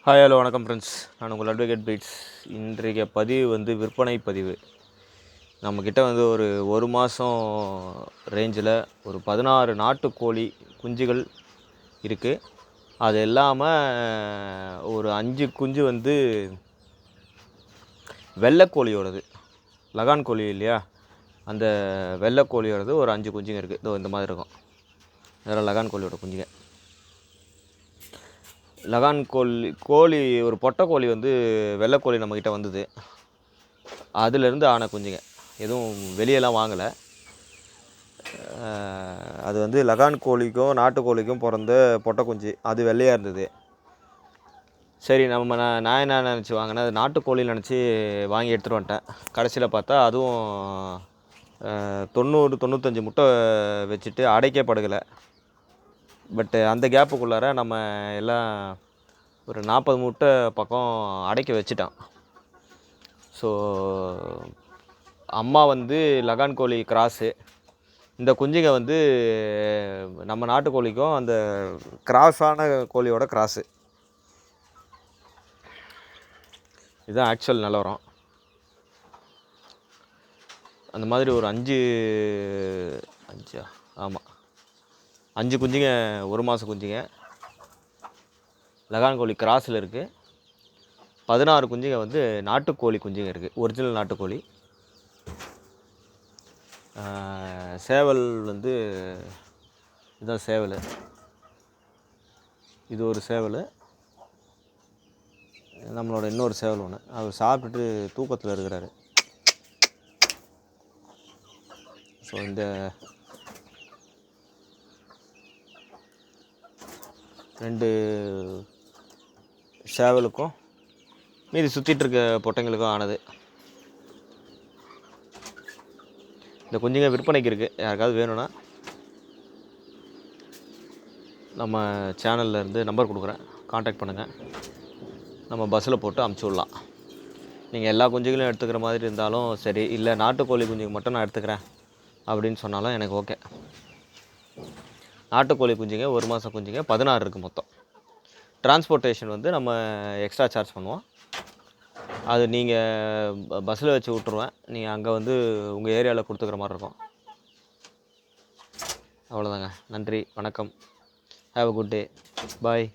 Hi hello வணக்கம் friends. நான் உங்கள் அட்வொகேட் பீட்ஸ். இன்றைய பதிவு வந்து விற்பனை பதிவு. நம்மக்கிட்ட வந்து ஒரு மாதம் ரேஞ்சில் ஒரு 16 நாட்டுக்கோழி குஞ்சுகள் இருக்குது. அது இல்லாமல் ஒரு 5 குஞ்சு வந்து வெள்ளைக்கோழியோடது, லகான் கோழி இல்லையா, அந்த வெள்ளைக்கோழியோடது ஒரு 5 குஞ்சுங்க இருக்குது. இதோ இந்த மாதிரி இருக்கும். இதெல்லாம் லகான் கோழியோட குஞ்சுங்க. லகான் கோழி ஒரு பொட்டை கோழி வந்து வெள்ளைக்கோழி நம்மக்கிட்ட வந்தது. அதுலேருந்து ஆன குஞ்சுங்க, எதுவும் வெளியெல்லாம் வாங்கலை. அது வந்து லகான் கோழிக்கும் நாட்டுக்கோழிக்கும் பிறந்த பொட்டை குஞ்சு. அது வெள்ளையாக இருந்தது. சரி, நான் என்ன நினச்சி வாங்கினேன், அது நாட்டுக்கோழின்னு நினச்சி வாங்கி எடுத்துகிட்டு வந்துட்டேன். கடைசியில் பார்த்தா அதுவும் 90-95 முட்டை வச்சுட்டு அடைக்கே படுகலை. பட்டு அந்த கேப்புக்குள்ளார நம்ம எல்லாம் ஒரு 40 முட்டை பக்கம் அடைக்க வச்சுட்டான். ஸோ அம்மா வந்து லகான் கோழி கிராஸு, இந்த குஞ்சுங்க வந்து நம்ம நாட்டுக்கோழிக்கும் அந்த கிராஸான கோழியோட கிராஸு. இதுதான் ஆக்சுவல் நிலவரம். அந்த மாதிரி ஒரு 5 குஞ்சுங்க, ஒரு மாதம் குஞ்சுங்க லகான் கோழி கிராஸில் இருக்குது. 16 குஞ்சுங்க வந்து நாட்டுக்கோழி குஞ்சுங்க இருக்குது, ஒரிஜினல் நாட்டுக்கோழி. சேவல் வந்து இதுதான் சேவல். இது ஒரு சேவல். நம்மளோட இன்னொரு சேவல் ஒன்று, அவர் சாப்பிட்டுட்டு தூக்கத்தில் இருக்கிறாரு. ஸோ இந்த 2 சேவலுக்கும் மீதி சுற்றிட்டு இருக்க பொட்டைங்களுக்கும் ஆனது. இந்த குஞ்சுங்க விற்பனைக்கு இருக்குது. யாருக்காவது வேணும்னா நம்ம சேனலில் இருந்து நம்பர் கொடுக்குறேன், காண்டாக்ட் பண்ணுங்கள். நம்ம பஸ்ஸில் போட்டு அமுச்சு விடலாம். நீங்கள் எல்லா குஞ்சுகளையும் எடுத்துக்கிற மாதிரி இருந்தாலும் சரி, இல்லை நாட்டுக்கோழி குஞ்சுக்கு மட்டும் நான் எடுத்துக்கிறேன் அப்படின்னு சொன்னாலும் எனக்கு ஓகே. நாட்டுக்கோழி குஞ்சுங்க ஒரு மாதம் குஞ்சுங்க 16 இருக்குது மொத்தம். டிரான்ஸ்போர்ட்டேஷன் வந்து நம்ம எக்ஸ்ட்ரா சார்ஜ் பண்ணுவோம். அது நீங்கள் பஸ்ஸில் வச்சு விட்ருவேன். நீங்கள் அங்கே வந்து உங்கள் ஏரியாவில் கொடுத்துக்கிற மாதிரி இருக்கும். அவ்வளோதாங்க. நன்றி, வணக்கம். Have a good day. Bye.